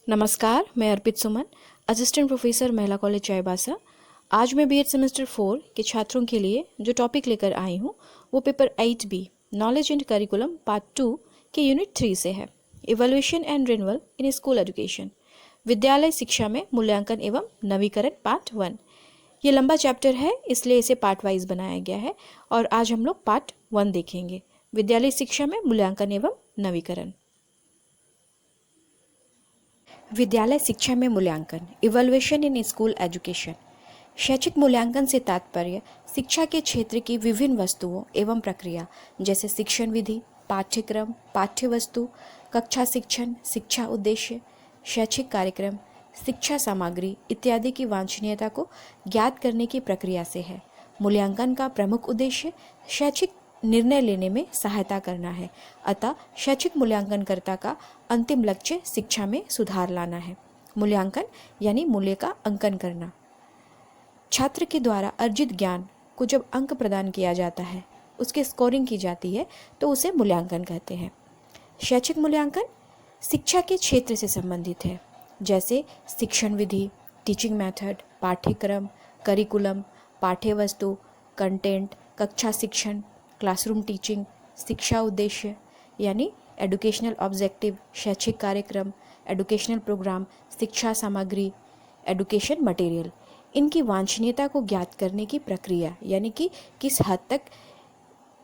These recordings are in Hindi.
नमस्कार, मैं अर्पित सुमन, असिस्टेंट प्रोफेसर महिला कॉलेज चाईबासा। आज मैं बीएड सेमेस्टर 4 के छात्रों के लिए जो टॉपिक लेकर आई हूँ वो paper 8B knowledge and curriculum part 2 के यूनिट 3 से है। Evaluation and renewal in school education, विद्यालय शिक्षा में मूल्यांकन एवं नवीकरण पार्ट 1। ये लंबा चैप्टर है, इसलिए इसे पार्ट वाइज बनाया गया है और आज हम लोग पार्ट 1 देखेंगे, विद्यालय शिक्षा में मूल्यांकन एवं नवीकरण। विद्यालय शिक्षा में मूल्यांकन, इवैल्यूएशन इन स्कूल एजुकेशन। शैक्षिक मूल्यांकन से तात्पर्य शिक्षा के क्षेत्र की विभिन्न वस्तुओं एवं प्रक्रिया जैसे शिक्षण विधि, पाठ्यक्रम, पाठ्यवस्तु, कक्षा शिक्षण, शिक्षा उद्देश्य, शैक्षिक कार्यक्रम, शिक्षा सामग्री इत्यादि की वांछनीयता को ज्ञात करने की प्रक्रिया से है। मूल्यांकन का प्रमुख उद्देश्य शैक्षिक निर्णय लेने में सहायता करना है, अतः शैक्षिक मूल्यांकनकर्ता का अंतिम लक्ष्य शिक्षा में सुधार लाना है। मूल्यांकन यानी मूल्य का अंकन करना। छात्र के द्वारा अर्जित ज्ञान को जब अंक प्रदान किया जाता है, उसकी स्कोरिंग की जाती है तो उसे मूल्यांकन कहते हैं। शैक्षिक मूल्यांकन शिक्षा के क्षेत्र से संबंधित है, जैसे शिक्षण विधि, टीचिंग मेथड, पाठ्यक्रम, करिकुलम, पाठ्यवस्तु, कंटेंट, कक्षा शिक्षण, क्लासरूम टीचिंग, शिक्षा उद्देश्य यानी एडुकेशनल ऑब्जेक्टिव, शैक्षिक कार्यक्रम, एडुकेशनल प्रोग्राम, शिक्षा सामग्री, एडुकेशन मटेरियल, इनकी वांछनीयता को ज्ञात करने की प्रक्रिया यानी कि किस हद तक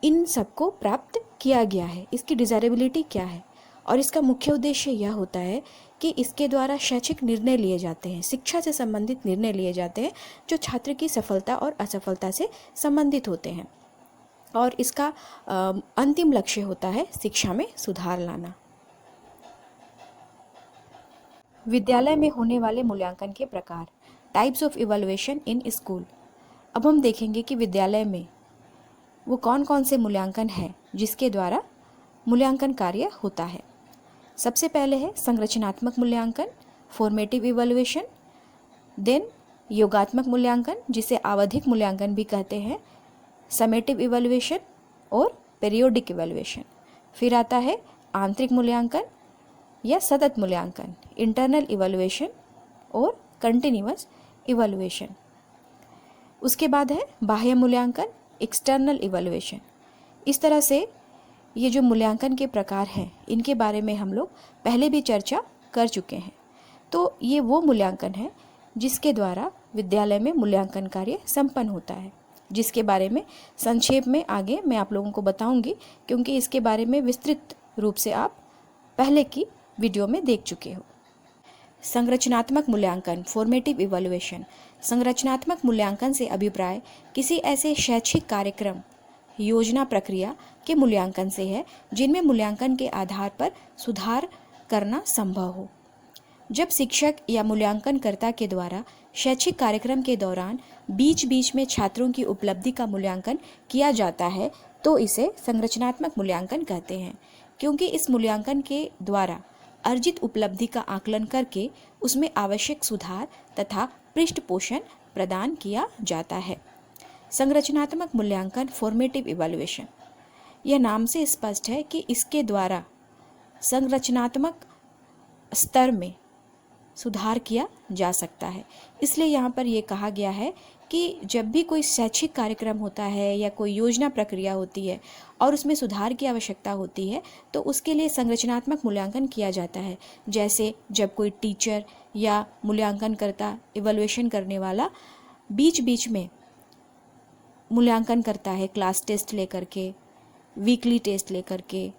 इन सबको प्राप्त किया गया है, इसकी डिज़ायरेबिलिटी क्या है। और इसका मुख्य उद्देश्य यह होता है कि इसके द्वारा शैक्षिक निर्णय लिए जाते हैं, शिक्षा से संबंधित निर्णय लिए जाते हैं जो छात्र की सफलता और असफलता से संबंधित होते हैं, और इसका अंतिम लक्ष्य होता है शिक्षा में सुधार लाना। विद्यालय में होने वाले मूल्यांकन के प्रकार, types of evaluation in school. अब हम देखेंगे कि विद्यालय में वो कौन कौन से मूल्यांकन है जिसके द्वारा मूल्यांकन कार्य होता है। सबसे पहले है संरचनात्मक मूल्यांकन, फॉर्मेटिव इवैल्यूएशन, देन योगात्मक मूल्यांकन जिसे आवधिक मूल्यांकन भी कहते हैं, समेटिव इवैल्यूएशन और पीरियोडिक इवैल्यूएशन। फिर आता है आंतरिक मूल्यांकन या सतत मूल्यांकन, इंटरनल इवैल्यूएशन और कंटिन्यूअस इवैल्यूएशन। उसके बाद है बाह्य मूल्यांकन, एक्सटर्नल इवैल्यूएशन। इस तरह से ये जो मूल्यांकन के प्रकार हैं इनके बारे में हम लोग पहले भी चर्चा कर चुके हैं। तो ये वो मूल्यांकन है जिसके द्वारा विद्यालय में मूल्यांकन कार्य संपन्न होता है, जिसके बारे में संक्षेप में आगे मैं आप लोगों को बताऊंगी, क्योंकि इसके बारे में विस्तृत रूप से आप पहले की वीडियो में देख चुके हो। संरचनात्मक मूल्यांकन, फॉर्मेटिव इवैल्यूएशन। संरचनात्मक मूल्यांकन से अभिप्राय किसी ऐसे शैक्षिक कार्यक्रम, योजना, प्रक्रिया के मूल्यांकन से है जिनमें मूल्यांकन के आधार पर सुधार करना संभव हो। जब शिक्षक या मूल्यांकनकर्ता के द्वारा शैक्षिक कार्यक्रम के दौरान बीच बीच में छात्रों की उपलब्धि का मूल्यांकन किया जाता है तो इसे संरचनात्मक मूल्यांकन कहते हैं, क्योंकि इस मूल्यांकन के द्वारा अर्जित उपलब्धि का आकलन करके उसमें आवश्यक सुधार तथा पृष्ठपोषण प्रदान किया जाता है। संरचनात्मक मूल्यांकन, फॉर्मेटिव इवैल्यूएशन, यह नाम से स्पष्ट है कि इसके द्वारा संरचनात्मक स्तर में सुधार किया जा सकता है। इसलिए यहाँ पर यह कहा गया है कि जब भी कोई शैक्षिक कार्यक्रम होता है या कोई योजना प्रक्रिया होती है और उसमें सुधार की आवश्यकता होती है तो उसके लिए संरचनात्मक मूल्यांकन किया जाता है। जैसे जब कोई टीचर या मूल्यांकनकर्ता, इवैल्यूएशन करने वाला बीच बीच में मूल्यांकन करता है, क्लास टेस्ट लेकर के, वीकली टेस्ट लेकर के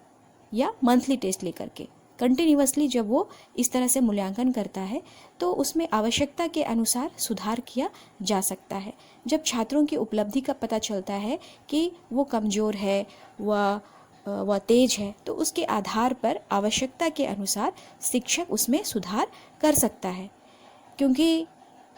या मंथली टेस्ट लेकर के, कंटिन्यूअसली जब वो इस तरह से मूल्यांकन करता है तो उसमें आवश्यकता के अनुसार सुधार किया जा सकता है। जब छात्रों की उपलब्धि का पता चलता है कि वो कमज़ोर है, वह तेज है, तो उसके आधार पर आवश्यकता के अनुसार शिक्षक उसमें सुधार कर सकता है, क्योंकि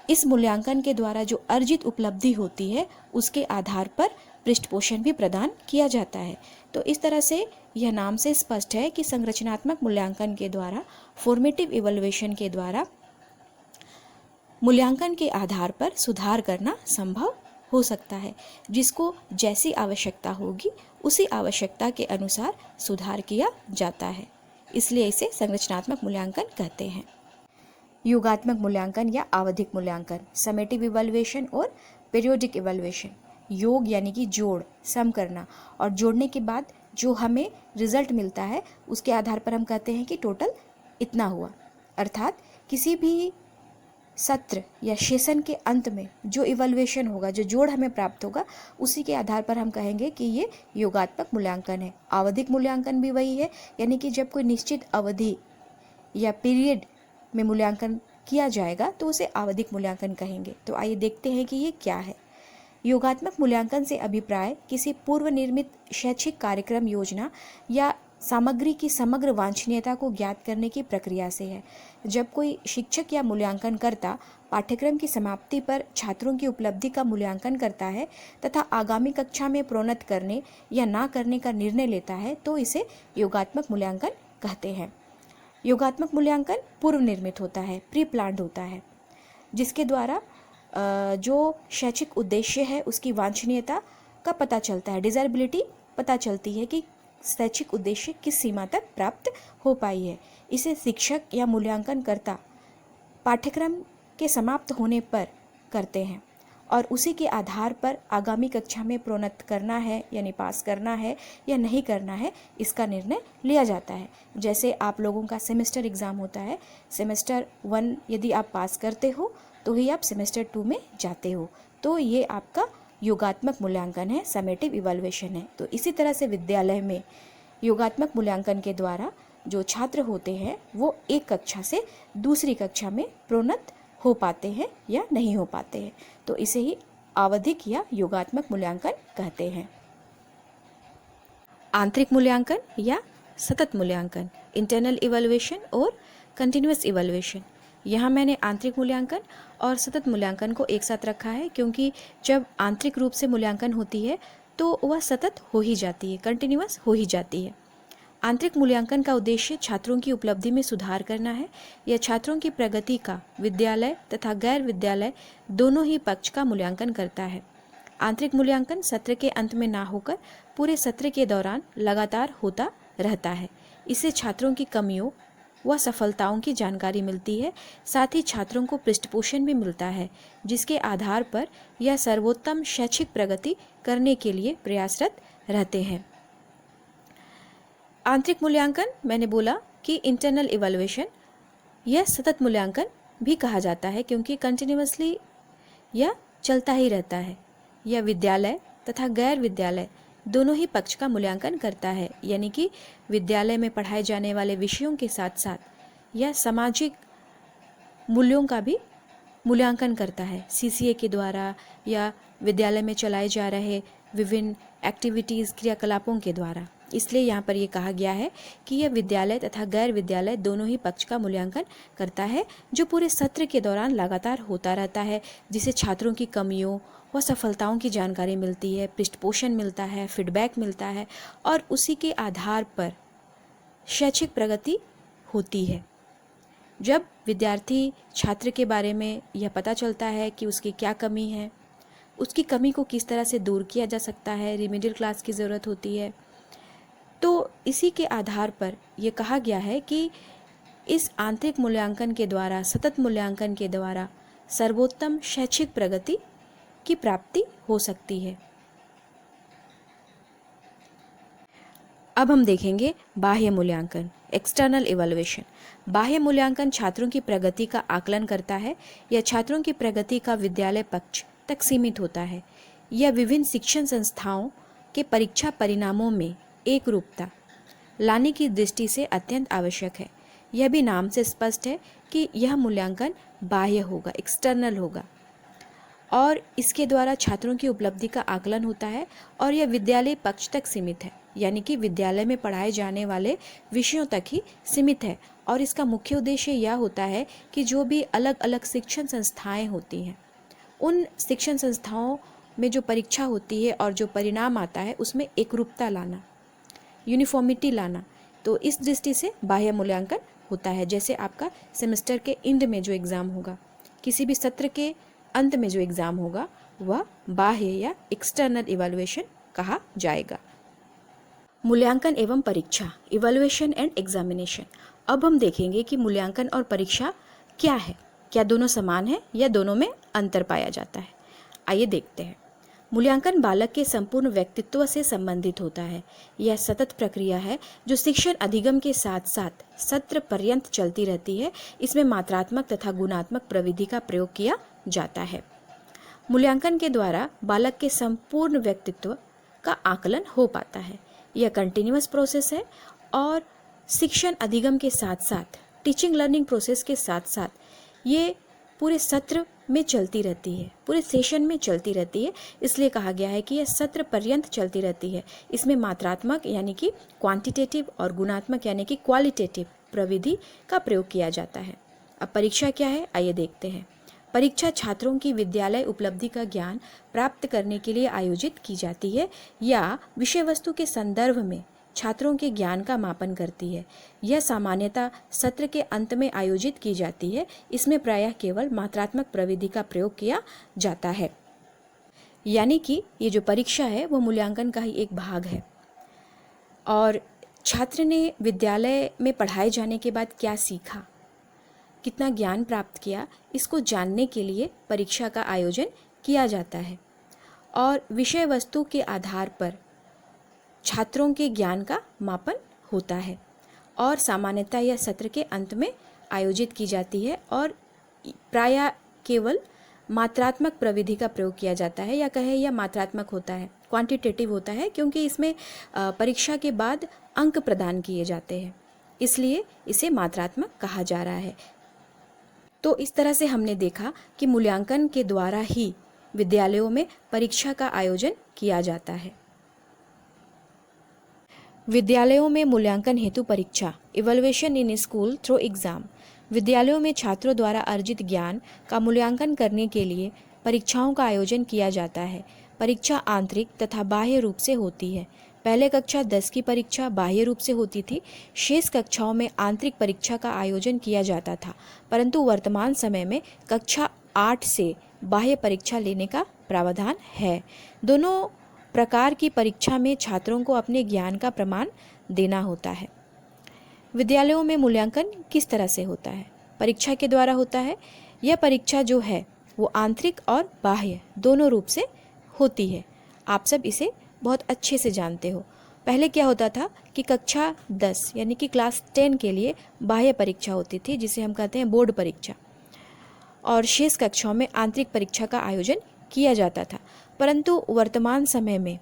इस मूल्यांकन के द्वारा जो अर्जित उपलब्धि होती है उसके आधार पर पृष्ठपोषण भी प्रदान किया जाता है। तो इस तरह से यह नाम से स्पष्ट है कि संरचनात्मक मूल्यांकन के द्वारा, फॉर्मेटिव इवैल्यूएशन के द्वारा मूल्यांकन के आधार पर सुधार करना संभव हो सकता है। जिसको जैसी आवश्यकता होगी उसी आवश्यकता के अनुसार सुधार किया जाता है, इसलिए इसे संरचनात्मक मूल्यांकन कहते हैं। योगात्मक मूल्यांकन या आवधिक मूल्यांकन, समेटिव इवैल्यूएशन और पीरियोडिक इवैल्यूएशन। योग यानी कि जोड़, सम करना, और जोड़ने के बाद जो हमें रिजल्ट मिलता है उसके आधार पर हम कहते हैं कि टोटल इतना हुआ। अर्थात किसी भी सत्र या सेशन के अंत में जो इवैल्यूएशन होगा, जो जोड़ हमें प्राप्त होगा, उसी के आधार पर हम कहेंगे कि ये योगात्मक मूल्यांकन है। आवधिक मूल्यांकन भी वही है, यानी कि जब कोई निश्चित अवधि या पीरियड में मूल्यांकन किया जाएगा तो उसे आवधिक मूल्यांकन कहेंगे। तो आइए देखते हैं कि ये क्या है। योगात्मक मूल्यांकन से अभिप्राय किसी पूर्व निर्मित शैक्षिक कार्यक्रम, योजना या सामग्री की समग्र वांछनीयता को ज्ञात करने की प्रक्रिया से है। जब कोई शिक्षक या मूल्यांकनकर्ता पाठ्यक्रम की समाप्ति पर छात्रों की उपलब्धि का मूल्यांकन करता है तथा आगामी कक्षा में प्रोन्नत करने या ना करने का निर्णय लेता है तो इसे योगात्मक मूल्यांकन कहते हैं। योगात्मक मूल्यांकन पूर्व निर्मित होता है, प्री प्लान्ड होता है, जिसके द्वारा जो शैक्षिक उद्देश्य है उसकी वांछनीयता का पता चलता है, डिज़ायरेबिलिटी पता चलती है कि शैक्षिक उद्देश्य किस सीमा तक प्राप्त हो पाई है। इसे शिक्षक या मूल्यांकनकर्ता पाठ्यक्रम के समाप्त होने पर करते हैं और उसी के आधार पर आगामी कक्षा में प्रोन्नत करना है यानी पास करना है या नहीं करना है, इसका निर्णय लिया जाता है। जैसे आप लोगों का सेमेस्टर एग्ज़ाम होता है, सेमेस्टर 1 यदि आप पास करते हो तो ही आप सेमेस्टर 2 में जाते हो, तो ये आपका योगात्मक मूल्यांकन है, समेटिव इवैल्यूएशन है। तो इसी तरह से विद्यालय में योगात्मक मूल्यांकन के द्वारा जो छात्र होते हैं वो एक कक्षा से दूसरी कक्षा में प्रोन्नत हो पाते हैं या नहीं हो पाते हैं, तो इसे ही आवधिक या योगात्मक मूल्यांकन कहते हैं। आंतरिक मूल्यांकन या सतत मूल्यांकन, इंटरनल इवैल्यूएशन और कंटिन्यूअस इवैल्यूएशन। यहाँ मैंने आंतरिक मूल्यांकन और सतत मूल्यांकन को एक साथ रखा है क्योंकि जब आंतरिक रूप से मूल्यांकन होती है तो वह सतत हो ही जाती है, कंटिन्यूअस हो ही जाती है। आंतरिक मूल्यांकन का उद्देश्य छात्रों की उपलब्धि में सुधार करना है या छात्रों की प्रगति का विद्यालय तथा गैर विद्यालय दोनों ही पक्ष का मूल्यांकन करता है। आंतरिक मूल्यांकन सत्र के अंत में ना होकर पूरे सत्र के दौरान लगातार होता रहता है। इससे छात्रों की कमियों व सफलताओं की जानकारी मिलती है, साथ ही छात्रों को पृष्ठपोषण भी मिलता है जिसके आधार पर यह सर्वोत्तम शैक्षिक प्रगति करने के लिए प्रयासरत रहते हैं। आंतरिक मूल्यांकन मैंने बोला कि इंटरनल इवैल्यूएशन यह सतत मूल्यांकन भी कहा जाता है क्योंकि कंटिन्यूअसली यह चलता ही रहता है। यह विद्यालय तथा गैर विद्यालय दोनों ही पक्ष का मूल्यांकन करता है, यानी कि विद्यालय में पढ़ाए जाने वाले विषयों के साथ साथ यह सामाजिक मूल्यों का भी मूल्यांकन करता है सीसीए के द्वारा या विद्यालय में चलाए जा रहे विभिन्न एक्टिविटीज़, क्रियाकलापों के द्वारा। इसलिए यहाँ पर यह कहा गया है कि यह विद्यालय तथा गैर विद्यालय दोनों ही पक्ष का मूल्यांकन करता है जो पूरे सत्र के दौरान लगातार होता रहता है, जिससे छात्रों की कमियों व सफलताओं की जानकारी मिलती है, पृष्ठपोषण मिलता है, फीडबैक मिलता है और उसी के आधार पर शैक्षिक प्रगति होती है। जब विद्यार्थी छात्र के बारे में यह पता चलता है कि उसकी क्या कमी है, उसकी कमी को किस तरह से दूर किया जा सकता है, रिमेडियल क्लास की ज़रूरत होती है, तो इसी के आधार पर यह कहा गया है कि इस आंतरिक मूल्यांकन के द्वारा, सतत मूल्यांकन के द्वारा सर्वोत्तम शैक्षिक प्रगति की प्राप्ति हो सकती है। अब हम देखेंगे बाह्य मूल्यांकन, एक्सटर्नल इवैल्यूएशन। बाह्य मूल्यांकन छात्रों की प्रगति का आकलन करता है या छात्रों की प्रगति का विद्यालय पक्ष तक सीमित होता है। यह विभिन्न शिक्षण संस्थाओं के परीक्षा परिणामों में एक रूपता लाने की दृष्टि से अत्यंत आवश्यक है। यह भी नाम से स्पष्ट है कि यह मूल्यांकन बाह्य होगा, एक्सटर्नल होगा और इसके द्वारा छात्रों की उपलब्धि का आकलन होता है और यह विद्यालय पक्ष तक सीमित है, यानी कि विद्यालय में पढ़ाए जाने वाले विषयों तक ही सीमित है। और इसका मुख्य उद्देश्य यह होता है कि जो भी अलग अलग शिक्षण संस्थाएं होती हैं, उन शिक्षण संस्थाओं में जो परीक्षा होती है और जो परिणाम आता है उसमें एकरूपता लाना, यूनिफॉर्मिटी लाना। तो इस दृष्टि से बाह्य मूल्यांकन होता है। जैसे आपका सेमेस्टर के एंड में जो एग्ज़ाम होगा, किसी भी सत्र के अंत में जो एग्ज़ाम होगा, वह बाह्य या एक्सटर्नल इवैल्यूएशन कहा जाएगा। मूल्यांकन एवं परीक्षा, इवैल्यूएशन एंड एग्जामिनेशन। अब हम देखेंगे कि मूल्यांकन और परीक्षा क्या है? क्या दोनों समान है या दोनों में अंतर पाया जाता है? आइए देखते हैं। मूल्यांकन बालक के संपूर्ण व्यक्तित्व से संबंधित होता है। यह सतत प्रक्रिया है जो शिक्षण अधिगम के साथ साथ सत्र पर्यंत चलती रहती है। इसमें मात्रात्मक तथा गुणात्मक प्रविधि का प्रयोग किया जाता है। मूल्यांकन के द्वारा बालक के संपूर्ण व्यक्तित्व का आकलन हो पाता है। यह कंटिन्यूअस प्रोसेस है और शिक्षण अधिगम के साथ साथ टीचिंग लर्निंग प्रोसेस के साथ साथ ये पूरे सत्र में चलती रहती है, पूरे सेशन में चलती रहती है। इसलिए कहा गया है कि यह सत्र पर्यंत चलती रहती है। इसमें मात्रात्मक यानी कि क्वांटिटेटिव और गुणात्मक यानी कि क्वालिटेटिव प्रविधि का प्रयोग किया जाता है। अब परीक्षा क्या है, आइए देखते हैं। परीक्षा छात्रों की विद्यालय उपलब्धि का ज्ञान प्राप्त करने के लिए आयोजित की जाती है या विषय वस्तु के संदर्भ में छात्रों के ज्ञान का मापन करती है। यह सामान्यतः सत्र के अंत में आयोजित की जाती है। इसमें प्रायः केवल मात्रात्मक प्रविधि का प्रयोग किया जाता है। यानी कि ये जो परीक्षा है वो मूल्यांकन का ही एक भाग है। और छात्र ने विद्यालय में पढ़ाए जाने के बाद क्या सीखा, कितना ज्ञान प्राप्त किया, इसको जानने के लिए परीक्षा का आयोजन किया जाता है। और विषय वस्तु के आधार पर छात्रों के ज्ञान का मापन होता है और सामान्यतः यह सत्र के अंत में आयोजित की जाती है और प्रायः केवल मात्रात्मक प्रविधि का प्रयोग किया जाता है, या कहे यह मात्रात्मक होता है, क्वांटिटेटिव होता है, क्योंकि इसमें परीक्षा के बाद अंक प्रदान किए जाते हैं, इसलिए इसे मात्रात्मक कहा जा रहा है। तो इस तरह से हमने देखा कि मूल्यांकन के द्वारा ही विद्यालयों में परीक्षा का आयोजन किया जाता है। विद्यालयों में मूल्यांकन हेतु परीक्षा, evaluation in school through exam. विद्यालयों में छात्रों द्वारा अर्जित ज्ञान का मूल्यांकन करने के लिए परीक्षाओं का आयोजन किया जाता है। परीक्षा आंतरिक तथा बाह्य रूप से होती है। पहले कक्षा 10 की परीक्षा बाह्य रूप से होती थी। शेष कक्षाओं में आंतरिक परीक्षा का आयोजन किया जाता था, परंतु वर्तमान समय में कक्षा 8 से बाह्य परीक्षा लेने का प्रावधान है। दोनों प्रकार की परीक्षा में छात्रों को अपने ज्ञान का प्रमाण देना होता है। विद्यालयों में मूल्यांकन किस तरह से होता है? परीक्षा के द्वारा होता है। यह परीक्षा जो है वो आंतरिक और बाह्य दोनों रूप से होती है। आप सब इसे बहुत अच्छे से जानते हो। पहले क्या होता था कि कक्षा 10 यानी कि क्लास 10 के लिए बाह्य परीक्षा होती थी, जिसे हम कहते हैं बोर्ड परीक्षा, और शेष कक्षाओं में आंतरिक परीक्षा का आयोजन किया जाता था। परंतु वर्तमान समय में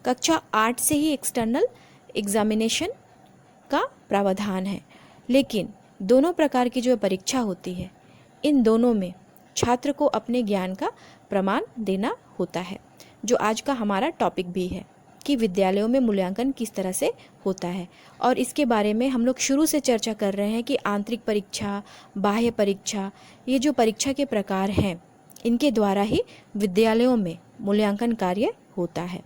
कक्षा 8 से ही एक्सटर्नल एग्जामिनेशन का प्रावधान है। लेकिन दोनों प्रकार की जो परीक्षा होती है, इन दोनों में छात्र को अपने ज्ञान का प्रमाण देना होता है, जो आज का हमारा टॉपिक भी है कि विद्यालयों में मूल्यांकन किस तरह से होता है। और इसके बारे में हम लोग शुरू से चर्चा कर रहे हैं कि आंतरिक परीक्षा, बाह्य परीक्षा, ये जो परीक्षा के प्रकार हैं, इनके द्वारा ही विद्यालयों में मूल्यांकन कार्य होता है।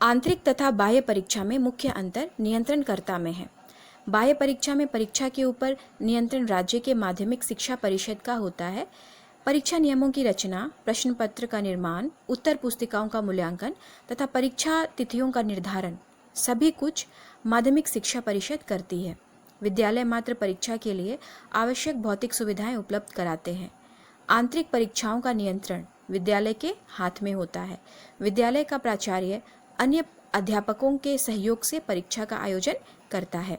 आंतरिक तथा बाह्य परीक्षा में मुख्य अंतर नियंत्रणकर्ता में है। बाह्य परीक्षा में परीक्षा के ऊपर नियंत्रण राज्य के माध्यमिक शिक्षा परिषद का होता है। परीक्षा नियमों की रचना, प्रश्न पत्र का निर्माण, उत्तर पुस्तिकाओं का मूल्यांकन तथा परीक्षा तिथियों का निर्धारण सभी कुछ माध्यमिक शिक्षा परिषद करती है। विद्यालय मात्र परीक्षा के लिए आवश्यक भौतिक सुविधाएं उपलब्ध कराते हैं। आंतरिक परीक्षाओं का नियंत्रण विद्यालय के हाथ में होता है। विद्यालय का प्राचार्य अन्य अध्यापकों के सहयोग से परीक्षा का आयोजन करता है।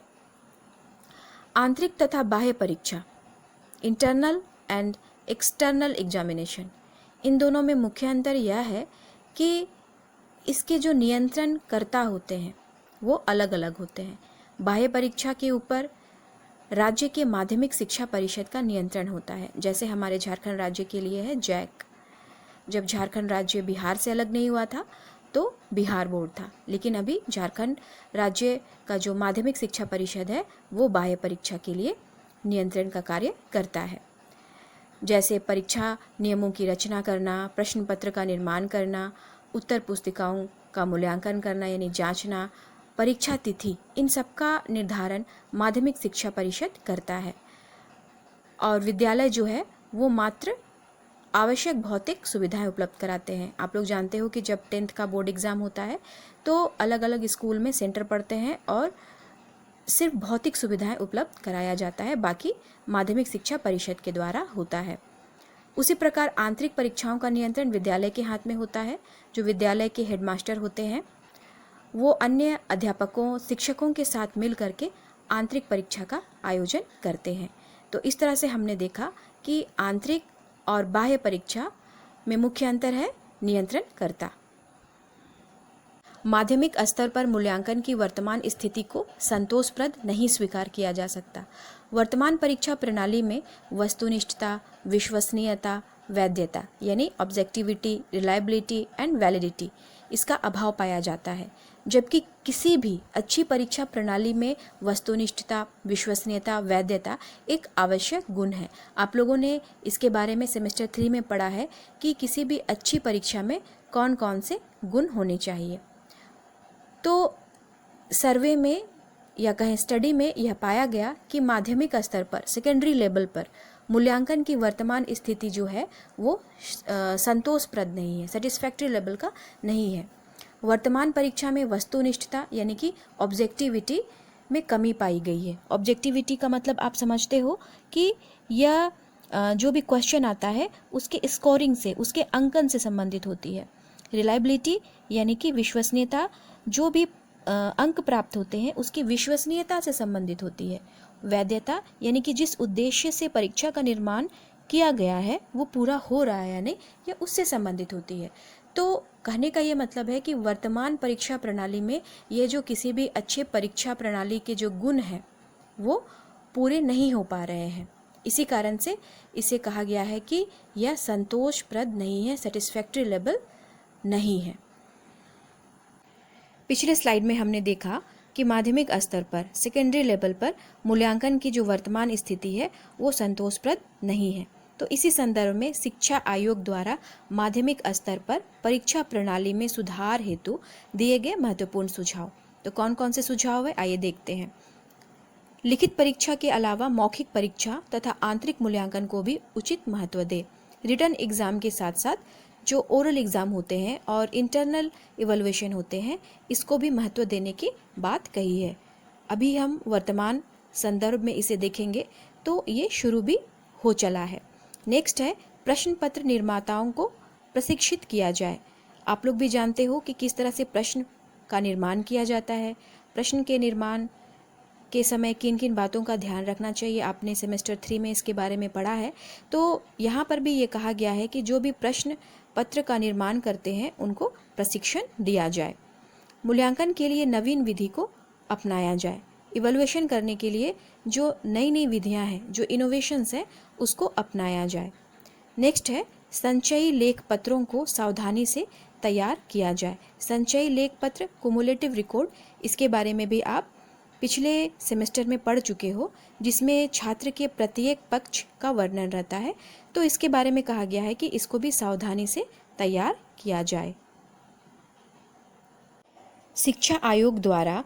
आंतरिक तथा बाह्य परीक्षा, इंटरनल एंड एक्सटर्नल एग्जामिनेशन, इन दोनों में मुख्य अंतर यह है कि इसके जो नियंत्रणकर्ता होते हैं वो अलग अलग होते हैं। बाह्य परीक्षा के ऊपर राज्य के माध्यमिक शिक्षा परिषद का नियंत्रण होता है, जैसे हमारे झारखंड राज्य के लिए है जैक। जब झारखंड राज्य बिहार से अलग नहीं हुआ था तो बिहार बोर्ड था, लेकिन अभी झारखंड राज्य का जो माध्यमिक शिक्षा परिषद है वो बाह्य परीक्षा के लिए नियंत्रण का कार्य करता है। जैसे परीक्षा नियमों की रचना करना, प्रश्न पत्र का निर्माण करना, उत्तर पुस्तिकाओं का मूल्यांकन करना यानी जांचना, परीक्षा तिथि, इन सब का निर्धारण माध्यमिक शिक्षा परिषद करता है। और विद्यालय जो है वो मात्र आवश्यक भौतिक सुविधाएं उपलब्ध कराते हैं। आप लोग जानते हो कि जब 10th का बोर्ड एग्ज़ाम होता है तो अलग अलग स्कूल में सेंटर पड़ते हैं और सिर्फ भौतिक सुविधाएं उपलब्ध कराया जाता है, बाकी माध्यमिक शिक्षा परिषद के द्वारा होता है। उसी प्रकार आंतरिक परीक्षाओं का नियंत्रण विद्यालय के हाथ में होता है। जो विद्यालय के हेडमास्टर होते हैं वो अन्य अध्यापकों, शिक्षकों के साथ मिल करके आंतरिक परीक्षा का आयोजन करते हैं। तो इस तरह से हमने देखा कि आंतरिक और बाह्य परीक्षा में मुख्य अंतर है नियंत्रणकर्ता। माध्यमिक स्तर पर मूल्यांकन की वर्तमान स्थिति को संतोषप्रद नहीं स्वीकार किया जा सकता। वर्तमान परीक्षा प्रणाली में वस्तुनिष्ठता, विश्वसनीयता, वैधता यानी ऑब्जेक्टिविटी, रिलायबिलिटी एंड वैलिडिटी इसका अभाव पाया जाता है। जबकि किसी भी अच्छी परीक्षा प्रणाली में वस्तुनिष्ठता, विश्वसनीयता, वैधता एक आवश्यक गुण है। आप लोगों ने इसके बारे में सेमेस्टर 3 में पढ़ा है कि किसी भी अच्छी परीक्षा में कौन कौन से गुण होने चाहिए। तो सर्वे में या कहें स्टडी में यह पाया गया कि माध्यमिक स्तर पर, सेकेंडरी लेवल पर मूल्यांकन की वर्तमान स्थिति जो है वो संतोषप्रद नहीं है, सेटिस्फैक्ट्री लेवल का नहीं है। वर्तमान परीक्षा में वस्तुनिष्ठता यानी कि ऑब्जेक्टिविटी में कमी पाई गई है। ऑब्जेक्टिविटी का मतलब आप समझते हो कि यह जो भी क्वेश्चन आता है उसके स्कोरिंग से, उसके अंकन से संबंधित होती है। रिलायबिलिटी यानी कि विश्वसनीयता, जो भी अंक प्राप्त होते हैं उसकी विश्वसनीयता से संबंधित होती है। वैधता यानी कि जिस उद्देश्य से परीक्षा का निर्माण किया गया है वो पूरा हो रहा है या नहीं, यह उससे संबंधित होती है। तो कहने का ये मतलब है कि वर्तमान परीक्षा प्रणाली में ये जो किसी भी अच्छे परीक्षा प्रणाली के जो गुण हैं वो पूरे नहीं हो पा रहे हैं। इसी कारण से इसे कहा गया है कि यह संतोषप्रद नहीं है, सेटिस्फैक्ट्री लेवल नहीं है। पिछले स्लाइड में हमने देखा कि माध्यमिक स्तर पर, सेकेंडरी लेवल पर मूल्यांकन की जो वर्तमान स्थिति है वो संतोषप्रद नहीं है। तो इसी संदर्भ में शिक्षा आयोग द्वारा माध्यमिक स्तर पर परीक्षा प्रणाली में सुधार हेतु दिए गए महत्वपूर्ण सुझाव। तो कौन कौन से सुझाव है आइए देखते हैं। लिखित परीक्षा के अलावा मौखिक परीक्षा तथा आंतरिक मूल्यांकन को भी उचित महत्व दे। रिटन एग्जाम के साथ साथ जो ओरल एग्ज़ाम होते हैं और इंटरनल इवैल्यूएशन होते हैं इसको भी महत्व देने की बात कही है। अभी हम वर्तमान संदर्भ में इसे देखेंगे तो ये शुरू भी हो चला है। नेक्स्ट है प्रश्न पत्र निर्माताओं को प्रशिक्षित किया जाए। आप लोग भी जानते हो कि किस तरह से प्रश्न का निर्माण किया जाता है। प्रश्न के निर्माण के समय किन किन बातों का ध्यान रखना चाहिए, आपने सेमेस्टर 3 में इसके बारे में पढ़ा है। तो यहाँ पर भी ये कहा गया है कि जो भी प्रश्न पत्र का निर्माण करते हैं उनको प्रशिक्षण दिया जाए। मूल्यांकन के लिए नवीन विधि को अपनाया जाए। इवैल्यूएशन करने के लिए जो नई नई विधियां हैं, जो इनोवेशंस हैं, उसको अपनाया जाए। नेक्स्ट है संचयी लेख पत्रों को सावधानी से तैयार किया जाए। संचयी लेख पत्र, कुमुलेटिव रिकॉर्ड, इसके बारे में भी आप पिछले सेमेस्टर में पढ़ चुके हो, जिसमें छात्र के प्रत्येक पक्ष का वर्णन रहता है। तो इसके बारे में कहा गया है कि इसको भी सावधानी से तैयार किया जाए। शिक्षा आयोग द्वारा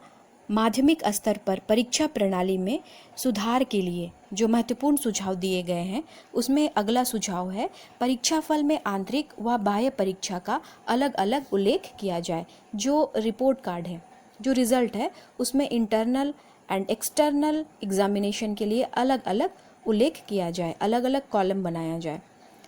माध्यमिक स्तर पर परीक्षा प्रणाली में सुधार के लिए जो महत्वपूर्ण सुझाव दिए गए हैं उसमें अगला सुझाव है परीक्षाफल में आंतरिक व बाह्य परीक्षा का अलग अलग उल्लेख किया जाए। जो रिपोर्ट कार्ड है, जो रिजल्ट है, उसमें इंटरनल एंड एक्सटर्नल एग्जामिनेशन के लिए अलग अलग उल्लेख किया जाए, अलग अलग कॉलम बनाया जाए।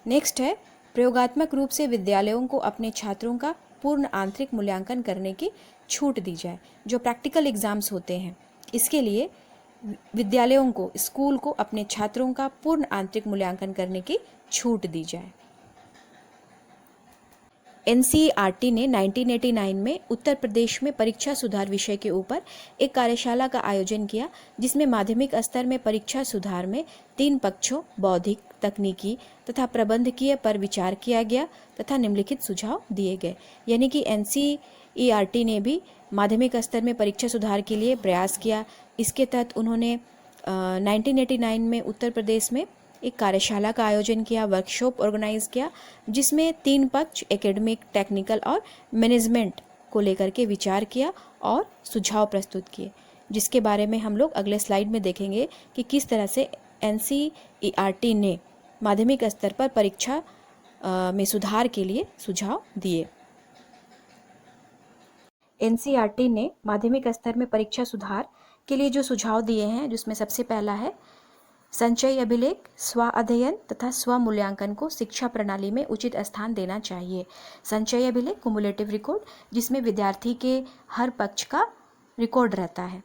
नेक्स्ट है प्रयोगात्मक रूप से विद्यालयों को अपने छात्रों का पूर्ण आंतरिक मूल्यांकन करने की छूट दी जाए। जो प्रैक्टिकल एग्जाम्स होते हैं इसके लिए विद्यालयों को, स्कूल को अपने छात्रों का पूर्ण आंतरिक मूल्यांकन करने की छूट दी जाए। एनसीईआरटी ने 1989 में उत्तर प्रदेश में परीक्षा सुधार विषय के ऊपर एक कार्यशाला का आयोजन किया, जिसमें माध्यमिक स्तर में परीक्षा सुधार में 3 पक्षों बौद्धिक, तकनीकी तथा प्रबंधकीय पर विचार किया गया तथा निम्नलिखित सुझाव दिए गए। यानी कि एनसीईआरटी ने भी माध्यमिक स्तर में परीक्षा सुधार के लिए प्रयास किया। इसके तहत उन्होंने 1989 में उत्तर प्रदेश में एक कार्यशाला का आयोजन किया, वर्कशॉप ऑर्गेनाइज किया, जिसमें 3 पक्ष एकेडमिक, टेक्निकल और मैनेजमेंट को लेकर के विचार किया और सुझाव प्रस्तुत किए, जिसके बारे में हम लोग अगले स्लाइड में देखेंगे कि किस तरह से एनसीईआरटी ने माध्यमिक स्तर पर परीक्षा में सुधार के लिए सुझाव दिए। एनसीईआरटी ने माध्यमिक स्तर में परीक्षा सुधार के लिए जो सुझाव दिए हैं, जिसमें सबसे पहला है संचयी अभिलेख, स्व अध्ययन तथा स्व मूल्यांकन को शिक्षा प्रणाली में उचित स्थान देना चाहिए। संचयी अभिलेख कुमुलेटिव रिकॉर्ड, जिसमें विद्यार्थी के हर पक्ष का रिकॉर्ड रहता है।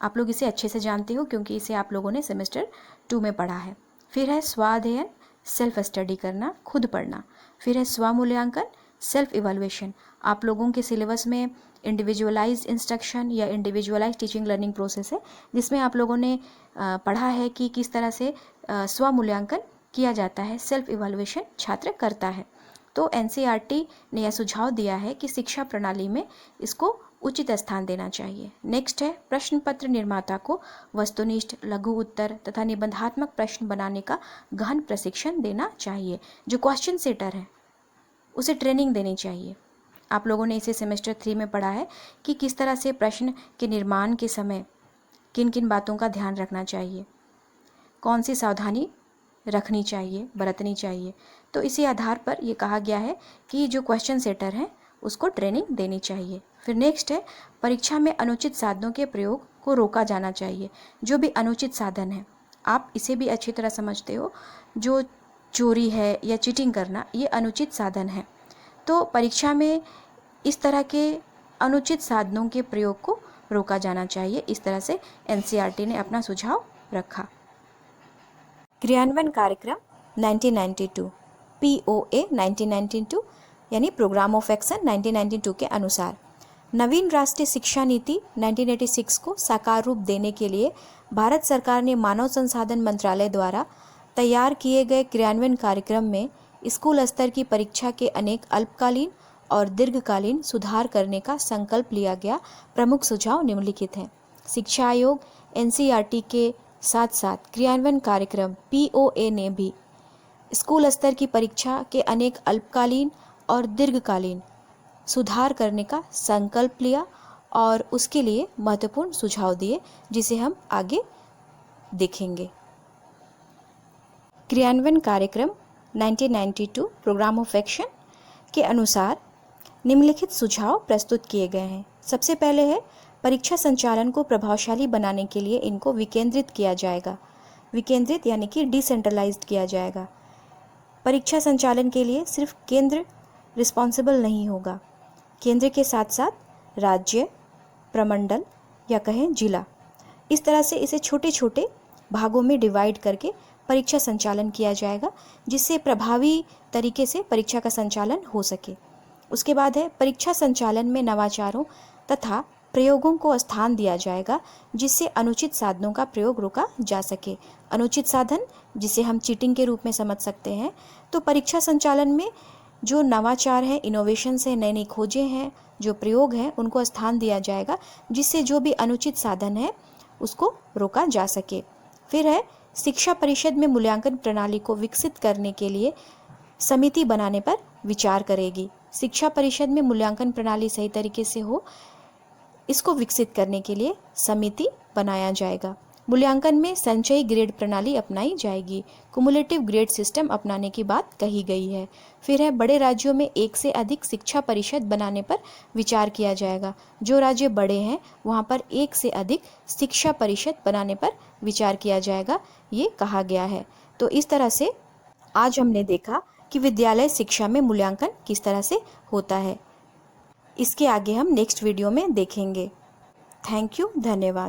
आप लोग इसे अच्छे से जानते हो क्योंकि इसे आप लोगों ने सेमेस्टर 2 में पढ़ा है। फिर है स्व अध्ययन, सेल्फ स्टडी करना, खुद पढ़ना। फिर है स्व मूल्यांकन, सेल्फ इवैल्यूएशन। आप लोगों के सिलेबस में इंडिविजुअलाइज्ड इंस्ट्रक्शन या इंडिविजुअलाइज्ड टीचिंग लर्निंग प्रोसेस है, जिसमें आप लोगों ने पढ़ा है कि किस तरह से स्व मूल्यांकन किया जाता है, सेल्फ इवैल्यूएशन छात्र करता है। तो एनसीईआरटी ने यह सुझाव दिया है कि शिक्षा प्रणाली में इसको उचित स्थान देना चाहिए। नेक्स्ट है प्रश्न पत्र निर्माता को वस्तुनिष्ठ, लघु उत्तर तथा निबंधात्मक प्रश्न बनाने का गहन प्रशिक्षण देना चाहिए। जो क्वेश्चन सेटर है उसे ट्रेनिंग देनी चाहिए। आप लोगों ने इसे सेमेस्टर 3 में पढ़ा है कि किस तरह से प्रश्न के निर्माण के समय किन किन बातों का ध्यान रखना चाहिए, कौन सी सावधानी रखनी चाहिए, बरतनी चाहिए। तो इसी आधार पर ये कहा गया है कि जो क्वेश्चन सेटर हैं उसको ट्रेनिंग देनी चाहिए। फिर नेक्स्ट है परीक्षा में अनुचित साधनों के प्रयोग को रोका जाना चाहिए। जो भी अनुचित साधन है, आप इसे भी अच्छी तरह समझते हो, जो चोरी है या चीटिंग करना, ये अनुचित साधन है। तो परीक्षा में इस तरह के अनुचित साधनों के प्रयोग को रोका जाना चाहिए। इस तरह से एनसीईआरटी ने अपना सुझाव रखा। क्रियान्वयन कार्यक्रम 1992, POA 1992 यानी प्रोग्राम ऑफ एक्शन 1992 के अनुसार नवीन राष्ट्रीय शिक्षा नीति 1986 को साकार रूप देने के लिए भारत सरकार ने मानव संसाधन मंत्रालय द्वारा तैयार किए गए क्रियान्वयन कार्यक्रम में स्कूल स्तर की परीक्षा के अनेक अल्पकालीन और दीर्घकालीन सुधार करने का संकल्प लिया गया। प्रमुख सुझाव निम्नलिखित हैं। शिक्षा आयोग एनसीईआरटी के साथ साथ क्रियान्वयन कार्यक्रम POA ने भी स्कूल स्तर की परीक्षा के अनेक अल्पकालीन और दीर्घकालीन सुधार करने का संकल्प लिया और उसके लिए महत्वपूर्ण सुझाव दिए, जिसे हम आगे देखेंगे। क्रियान्वयन कार्यक्रम 1992 प्रोग्राम ऑफ एक्शन के अनुसार निम्नलिखित सुझाव प्रस्तुत किए गए हैं। सबसे पहले है परीक्षा संचालन को प्रभावशाली बनाने के लिए इनको विकेंद्रित किया जाएगा। विकेंद्रित यानी कि डिसेंट्रलाइज्ड किया जाएगा। परीक्षा संचालन के लिए सिर्फ केंद्र रिस्पॉन्सिबल नहीं होगा, केंद्र के साथ साथ राज्य, प्रमंडल या कहें जिला, इस तरह से इसे छोटे छोटे भागों में डिवाइड करके परीक्षा संचालन किया जाएगा, जिससे प्रभावी तरीके से परीक्षा का संचालन हो सके। उसके बाद है परीक्षा संचालन में नवाचारों तथा प्रयोगों को स्थान दिया जाएगा, जिससे अनुचित साधनों का प्रयोग रोका जा सके। अनुचित साधन जिसे हम चीटिंग के रूप में समझ सकते हैं। तो परीक्षा संचालन में जो नवाचार है, इनोवेशंस है, नई नई खोजें हैं, जो प्रयोग हैं, उनको स्थान दिया जाएगा, जिससे जो भी अनुचित साधन है उसको रोका जा सके। फिर है शिक्षा परिषद में मूल्यांकन प्रणाली को विकसित करने के लिए समिति बनाने पर विचार करेगी। शिक्षा परिषद में मूल्यांकन प्रणाली सही तरीके से हो, इसको विकसित करने के लिए समिति बनाया जाएगा। मूल्यांकन में संचयी ग्रेड प्रणाली अपनाई जाएगी। कुमुलेटिव ग्रेड सिस्टम अपनाने की बात कही गई है। फिर है बड़े राज्यों में एक से अधिक शिक्षा परिषद बनाने पर विचार किया जाएगा। जो राज्य बड़े हैं वहाँ पर एक से अधिक शिक्षा परिषद बनाने पर विचार किया जाएगा, ये कहा गया है। तो इस तरह से आज हमने देखा कि विद्यालय शिक्षा में मूल्यांकन किस तरह से होता है। इसके आगे हम नेक्स्ट वीडियो में देखेंगे। थैंक यू, धन्यवाद।